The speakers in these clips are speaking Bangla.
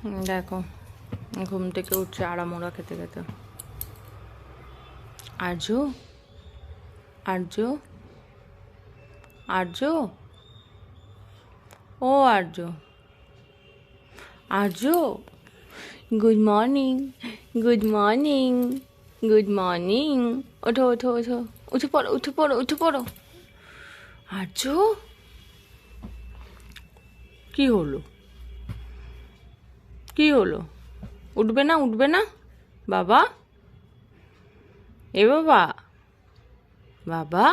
দেখো ঘুম থেকে উঠছে আড়ামোড়া খেতে খেতে। আর্য, আর্য, আর্য, ও Arya, Arya, good morning, good morning, good morning. ওঠো ওঠো ওঠো, উঠে পড়ো উঠে পড়ো উঠে পড়ো। আর্য, কি হলো, কি হলো? উঠবে না উঠবে না বাবা? এ বাবা, বাবা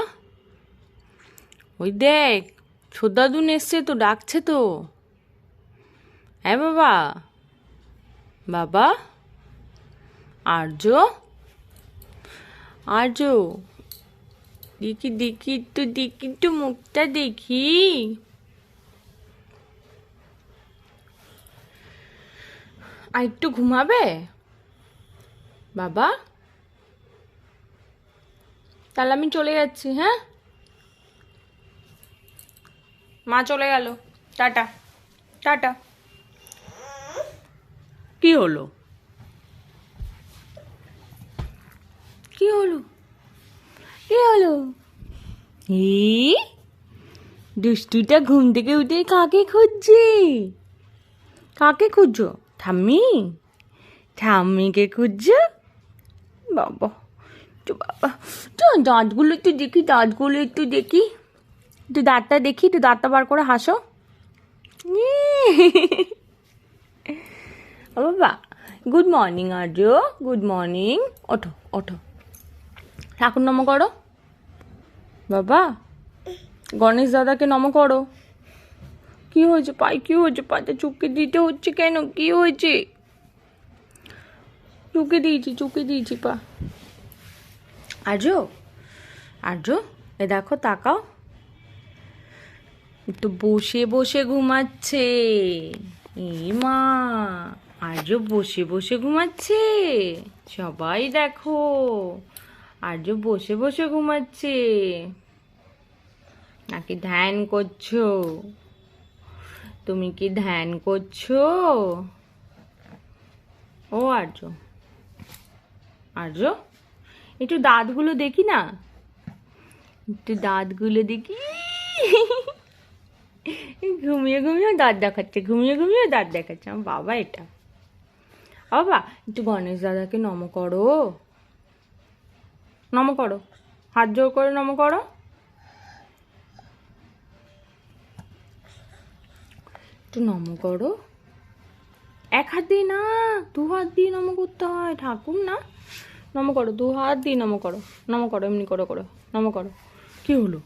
ওই দেখ ছোদাদুন এসছে তো, ডাকছে তো। হ্যাঁ বাবা, বাবা আর্য, আর্য, দেখি দেখি একটু মুখটা দেখি। আর একটু ঘুমাবে বাবা? তাহলে আমি চলে যাচ্ছি। হ্যাঁ, মা চলে গেল, টাটা টাটা। কি হলো, কি হলো, কি হলো? এই দুষ্টুটা ঘুম থেকে উঠে কাকে খুঁজছে? কাকে খুঁজছো? ঠাম্মি, ঠাম্মিকে খুঁজছো? বাবা তো, বাবা তো দাঁতগুলো একটু দেখি, দাঁতগুলো একটু দেখি, একটু দাঁতটা দেখি, একটু দাঁতটা বার করে হাসো। ও বাবা, গুড মর্নিং আর্য, গুড মর্নিং। ওঠো ওঠো, ঠাকুর নম করো বাবা। গণেশ দাদাকে নম করো। কি হয়েছে পায়ে, কি হয়েছে পাতে? চুপকে দিতে হচ্ছে কেন? কি হয়েছে? চুকে দিয়েছি পা। আর্য, আর্য, এ দেখো তাকাও, তো বসে বসে ঘুমাচ্ছে। এই মা, আর্য বসে বসে ঘুমাচ্ছে। সবাই দেখো, আর্য বসে বসে ঘুমাচ্ছে। নাকি ধ্যান করছো? তুমি কি ধ্যান করছো? ও আর্য, আর্য, একটু দাঁতগুলো দেখি না, একটু দাঁতগুলো দেখি। ঘুমিয়ে ঘুমিয়ে দাঁত দেখাচ্ছে, ঘুমিয়ে ঘুমিয়ে দাঁত দেখাচ্ছে আমার বাবা। এটা বাবা, একটু গণেশ দাদাকে নম করো, নম করো, হাত জোর করে নম করো। একটু নম করো। এক হাত দিয়ে না, দু হাত দিয়ে নম করতে হয়, ঠাকুর না। নম করো, দু হাত দিয়ে নম করো, নম করো, এমনি করো করো, নম করো। কি হলো,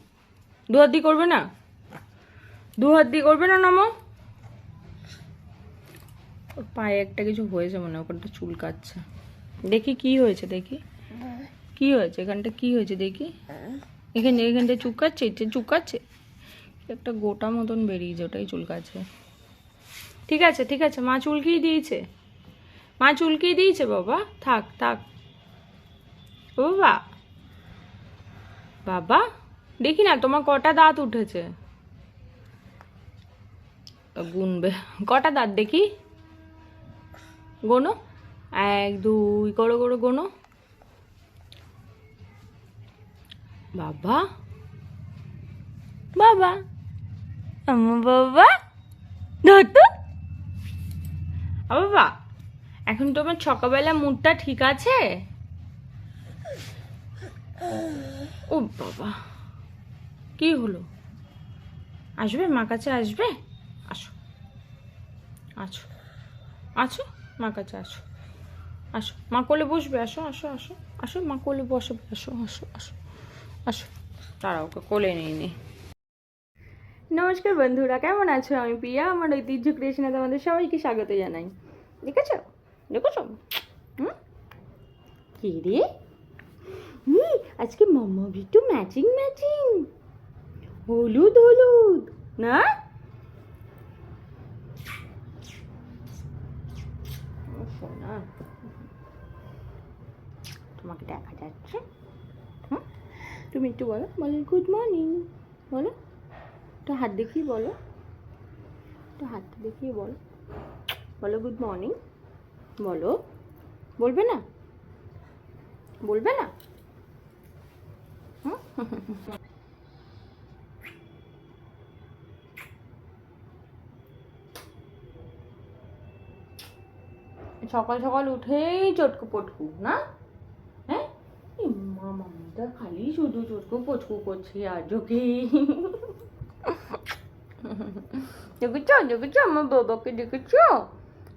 দু হাত দিয়ে করবে না? দু হাত দিয়ে করবে না নম? ওর পায়ে একটা কিছু হয়েছে মনে হয়, ওখানটা চুলকাচ্ছে। দেখি কি হয়েছে, দেখি কি হয়েছে এখানটা, কি হয়েছে দেখি। এখানটা চুলকাচ্ছে, এটা চুলকাচ্ছে, একটা গোটা মতন বেরিয়েছে, ওটাই চুলকাচ্ছে। ঠিক আছে ঠিক আছে, মা চুলকিয়ে দিয়েছে, মা চুলকিয়ে দিয়েছে বাবা, থাক থাক। ও বাবা, বাবা দেখি না তোমার কটা দাঁত উঠেছে, গুনবে কটা দাঁত দেখি, গোনো, এক দুই করো করো গোনো। বাবা, বাবা, আমার বাবা, ধর তো। বাবা, এখন তোমার সকালবেলা মুডটা ঠিক আছে? ও বাবা, কি হলো? আসবে মা কাছে, আসবে? আসো আসো আসো, মা কাছে আসো, আসো মা কোলে বসবে, আসো আসো আসো আসো, মা কোলে বসবে, আসো আসো আসো আসো। তারা ওকে কোলে নিয়ে নি। নমস্কার বন্ধুরা, কেমন আছো? আমি প্রিয়া, আমার ঐতিহ্য ক্রিয়েশনে তোমাদের সবাইকে স্বাগত জানাই। দেখেছো, দেখেছো? হুম, কি রে? আজকে মাম্মা বিট্টু ম্যাচিং ম্যাচিং, হলুদ হলুদ না? সোনা, তোমাকে দেখা যাচ্ছে। হুম, তুমি একটু বলো, বলো গুড মর্নিং, বলো, একটু হাত দেখিয়ে বলো, একটু হাতটা দেখিয়ে বলো, বলো গুড মর্নিং, বলো, বলবে না, বলবে না? সকাল সকাল উঠেই চটকু পটকু না? হ্যাঁ, মামাটা খালি শুধু চটকু পটকু করছে আর চোখে। দেখেছো দেখেছো আমার বাবাকে, দেখেছো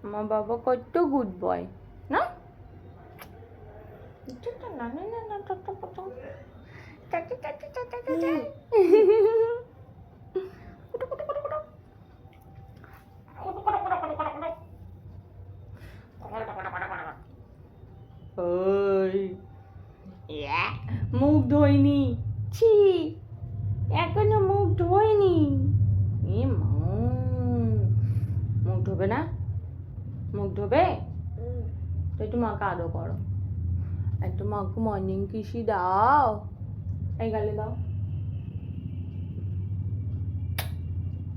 আমার বাবা কত গুড বয় না? মুখ ধোয়নি, ছি এখনো মুখ ধোয়নি। মুখ ধোবে না? মুখ ধোবে তো একটু মাকে আদর করো, একটু মাকে মর্নিং কিসি দাও, এই গালে দাও,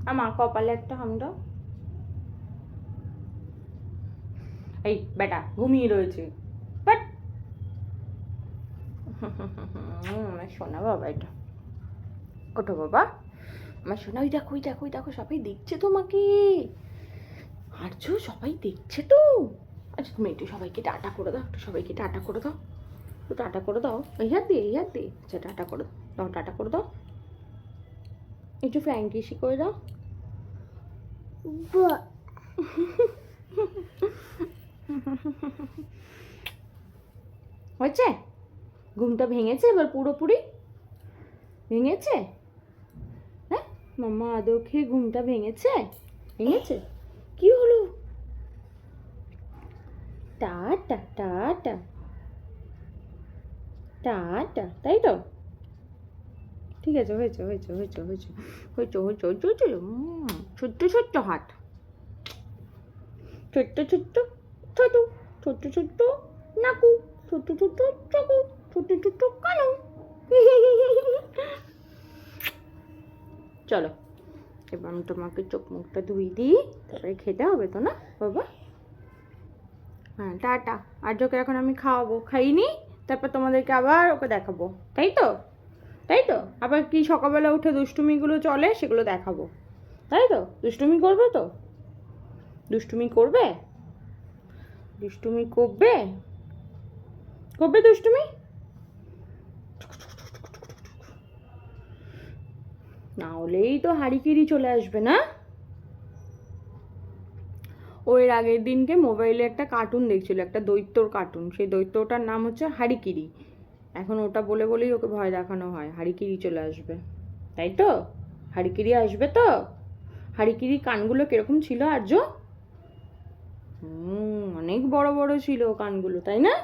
আর মা কপালে একটা হাম দাও। এই বেটা ঘুমিয়ে রয়েছে, বাট আমার সোনা বাবা, এটা ওঠো বাবা আমার সোনা। ওই দেখো ওই দেখো ওই দেখো, সবাই দেখছে তোমাকে, আর্য সবাই দেখছে তো। আচ্ছা তুমি একটু সবাইকে টাটা করে দাও, একটু সবাইকে টাটা করে দাও, একটু টাটা করে দাও, এই হাত দিয়ে এই হাত দিয়ে। আচ্ছা টাটা করে দাও, টাটা করে দাও, একটু ফ্র্যাঙ্কিসি করে দাও। হয়েছে? ঘুমটা ভেঙেছে এবার পুরোপুরি? ভেঙেছে? হ্যাঁ মাম্মা আদর খেয়ে ঘুমটা ভেঙেছে? ভেঙেছে? কি হলো? টাটা টাটা টাটা, তাই তো? ঠিক আছে, হয়েছে হয়েছে হয়েছে হয়েছে হয়েছে হয়েছে হয়েছে হয়েছে। ছোট্ট ছোট্ট হাত, ছোট্ট ছোট্ট ছোট, ছোট্ট ছোট্ট নাকু, ছোট্ট ছোট্ট চকু, ছোট্ট ছোট্ট কানু। চলো এবার আমি তোমাকে চোখ মুখটা ধুয়ে দিই, তারপরে খেতে হবে তো না বাবা? হ্যাঁ টাটা। আর যখন এখন আমি খাওয়াবো, খাইনি তারপর তোমাদেরকে আবার ওকে দেখাবো, তাই তো? তাই তো? আবার কি সকালবেলা উঠে দুষ্টুমিগুলো চলে সেগুলো দেখাবো, তাই তো? দুষ্টুমি করবে তো? দুষ্টুমি করবে? দুষ্টুমি করবে? করবে দুষ্টুমি? না হলেই তো হাড়িকিরি চলে আসবে না? ওই আগের দিনকে মোবাইলে একটা কার্টুন দেখছিল, একটা দৈত্যর কার্টুন, সেই দৈত্যটার নাম হচ্ছে হাড়িকিরি। এখন ওটা বলে বলেই ওকে ভয় দেখানো হয়, হাড়িকিরি চলে আসবে, তাই তো? হাড়িকিরি আসবে তো? হাড়িকিরি কানগুলো কিরকম ছিল আর্য? অনেক বড় বড় ছিল কানগুলো, তাই না?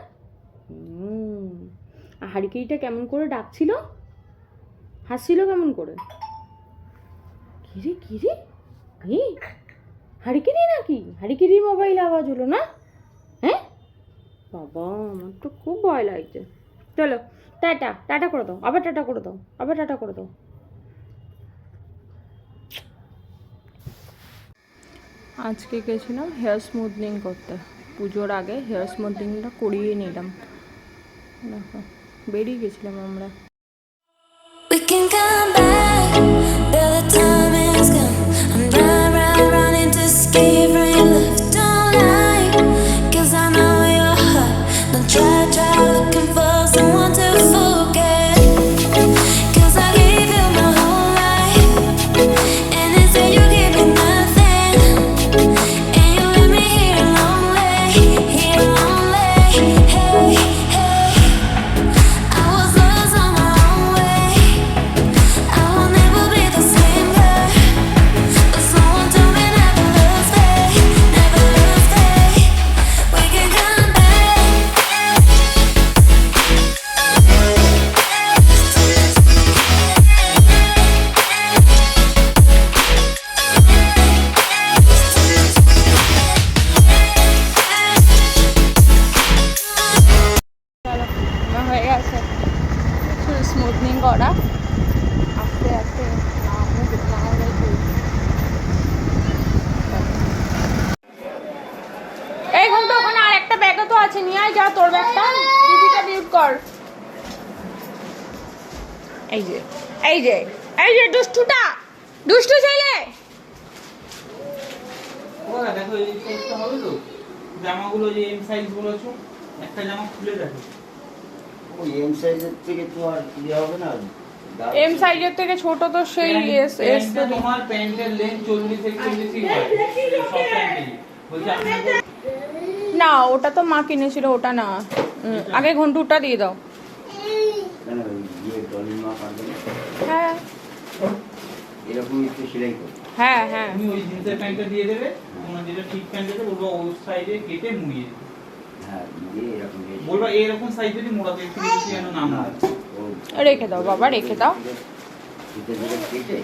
আর হাড়িকিরিটা কেমন করে ডাকছিল, হাসছিল কেমন করে? কিরে কিরে, এই হাড়িকিরি নাকি? হাড়িকিরির মোবাইল আওয়াজ হলো না? হ্যাঁ বাবা আমার তো খুব ভয় লাগছে। চলো টাটা, টাটা করে দাও, আবার টাটা করে দাও, আবার টাটা করে দাও। আজকে গেছিলাম হেয়ার স্মুথনিং করতে, পুজোর আগে হেয়ার স্মুথনিংটা করিয়ে নিলাম, দেখো বেরিয়ে গেছিলাম আমরা। We can come back, till the time has come. I'm running to escape from your love tonight. 'Cause I know your heart. Don't try looking for someone to forget. 'Cause I gave you my whole life, and instead you gave me nothing. And you left me here lonely. Hey, hey. I was lost on my own way. I will never be the same girl. But someone told me never love stay, never love stay. We can come back. চলো আমার হয়ে গেছে স্মুথনিং করা, আস্তে আস্তে না মুখ না হলে কাছে নিয়ে আয়, যা তোর ব্যাগটা, টিভিটা মিউট কর। এই যে এই যে এই যে দুষ্টুটা, দুষ্টু ছেলে। ওরা দেখো এই সাইজটা হবে তো, জামাগুলো যে এম সাইজ বলেছো, একটা জামা খুলে দেখো। ওই এম সাইজের থেকে তো আর ইয়ে হবে না। এম সাইজের থেকে ছোট তো সেই এস এস প্যান্টটা তোমার প্যান্টের লেন্থ 40 থেকে 46 হয় সব প্যান্টেই। বলছি আপনাদের না, ওটা তো মা কিনেছিল, ওটা না। আগে ঘন্টুটা দিয়ে দাও। কেন ইয়ে ডলির মা পারবে না? হ্যাঁ এরকম একটু সেলাই করো। হ্যাঁ হ্যাঁ, তুমি ওই জিন্সের প্যান্টটা দিয়ে দেবে, তোমার যেটা ঠিক প্যান্ট আছে বলবো ওই সাইডে কেটে মুড়িয়ে দেবে। হ্যাঁ দিয়ে এরকম বলবা এরকম সাইজেরই মোড়াতে, একটু বেশি যেন না হয়। রেখে দাও বাবা, রেখে দাও। কেটে কেটে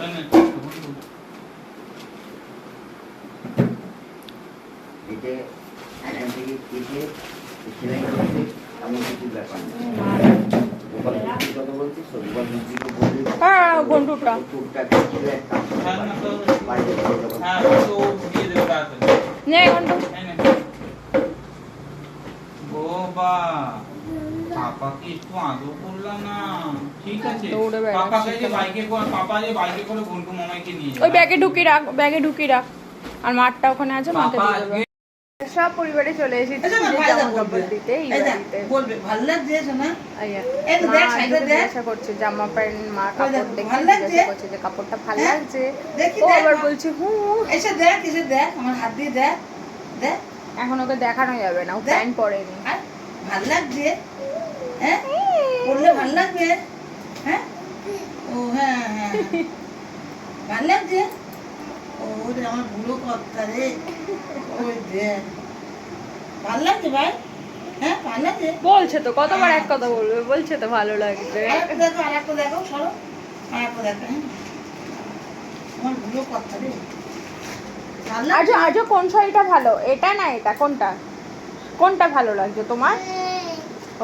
কেটে এখান থেকে কেটে সেলাই করতে এমন কিছু ব্যাপার না। গোপাল মিস্ত্রির কথা বলছিস তো, গোপাল মিস্ত্রিকে বললি হ্যাঁ ঘন্টুটা। টুকটা কেটে এক কাজ হ্যাঁ না তো, বাইরে থেকে যখন হ্যাঁ তো দিয়ে দেবে তাড়াতাড়ি। নে ঘন্টু। এই নে। বাবা পাপাকে একটু আদর করলাম না, ঠিক আছে? দৌড়ে বেড়াচ্ছে পাপাকে যে বাইকে করে, পাপা যে বাইকে করে ঘন্টু মামাইকে নিয়ে ওই ব্যাগে ঢুকিয়ে রাখ, ব্যাগে ঢুকিয়ে রাখ। আর মাঠটা ওখানে আছে, মাঠে পাপা দিয়ে দেবে। সব পরিবারে চলে এসেছি জামা কাপড় দিতে এই বাড়িতে। বলবে ভালো লাগছে শোনা? আইয়া। এই তো মা দেখ, আজকে সাইডে দেখ। জিজ্ঞাসা করছে জামা প্যান্ট, মা ওই কাপড় দেখ, দেখে ভালো লাগছে? জিজ্ঞাসা করছে যে কাপড়টা ভালো হ্যাঁ? লাগছে। দেখি, ও দেখ আবার মা। বলছে এসে দেখ, এসে দেখ, আমার হাত দিয়ে দেখ, দেখ। এখন ওকে দেখানো যাবে না, ও দেখ। প্যান্ট পরেনি। আর ভালো লাগছে? হ্যাঁ? পরলে ভালো লাগবে? হ্যাঁ? ও হ্যাঁ হ্যাঁ হ্যাঁ। ভালো লাগছে? ও রে আমার বুড়ো কর্তা রে। ওই দেখ। ভালো লাগছে ভাই? হ্যাঁ ভালো লাগছে? বলছে তো, কতবার এক কথা বলবে, বলছে তো ভালো লাগছে। আরেকটা দেখো, আরেকটা দেখো, সরো। আরেকটা দেখো, হ্যাঁ? আমার বুড়ো কর্তা রে। ভালো লাগছে? আজও কোন শাড়িটা ভালো, এটা না এটা, কোনটা কোনটা ভালো লাগছে তোমার?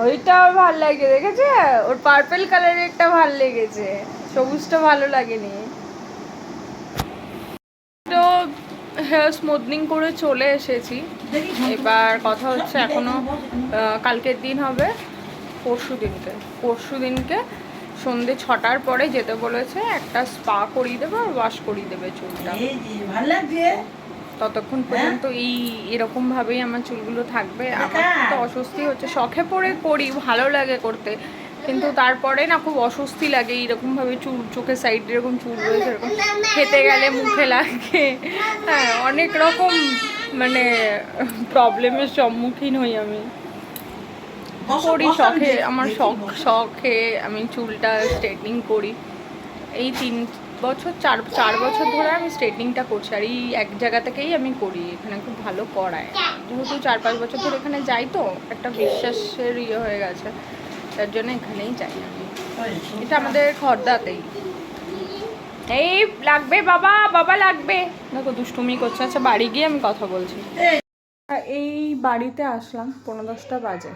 ওইটা ওর ভালো লাগছে, দেখেছে? ওর পার্পল কালারের একটা ভালো লেগেছে, সবুজটা ভালো লাগেনি। তো হেয়ার স্মুথনিং করে চলে এসেছি। এবার কথা হচ্ছে এখনো কালকের দিন হবে, পরশু দিনকে সন্ধে 6টার পরে যেতে বলেছে। একটা স্পা করিয়ে দেবে আর ওয়াশ করিয়ে দেবে চুলটা। এই যে, ভালো লাগছে? ততক্ষণ পর্যন্ত এরকম ভাবেই আমার চুলগুলো থাকবে। আমার তো অস্বস্তি হচ্ছে, শখে পড়ে করি, ভালো লাগে করতে, কিন্তু তারপরে না খুব অস্বস্তি লাগে এইরকম ভাবে চুল, চোখের সাইড এরকম চুল রয়েছে, এরকম খেতে গেলে মুখে লাগে। হ্যাঁ, অনেক রকম মানে প্রবলেমের সম্মুখীন হই আমি। করি শখে, আমার শখে আমি চুলটা স্ট্রেটনিং করি। এই 4 বছর ধরে আমি স্ট্রেটনিংটা করছি, আর এই এক জায়গা থেকেই আমি করি, এখানে খুব ভালো করায়। যেহেতু 4-5 বছর ধরে এখানে যাই, তো একটা বিশ্বাসের ইয়ে হয়ে গেছে, তার জন্য এখানেই যাই আমি। এটা আমাদের খর্দাতেই। এই লাগবে বাবা, বাবা লাগবে। দেখো দুষ্টুমি করছে। আচ্ছা বাড়ি গিয়ে আমি কথা বলছি। এই বাড়িতে আসলাম 9:30 বাজে,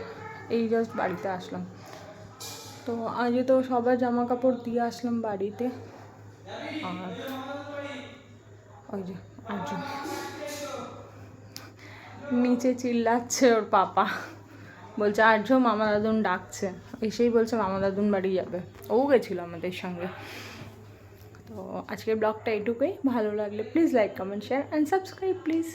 এই জাস্ট বাড়িতে আসলাম। তো আজ তো সবার জামা কাপড় দিয়ে আসলাম বাড়িতে। আর ওই যে আর্জুন নিচে চিল্লাচ্ছে, ওর পাপা বলছে আর্য মামা দাদুন ডাকছে, এসেই বলছে মামা দাদুন বাড়ি যাবে। ও গেছিল আমাদের সঙ্গে। তো আজকের ব্লগটা এটুকুই। ভালো লাগলে please like, comment, share and subscribe please.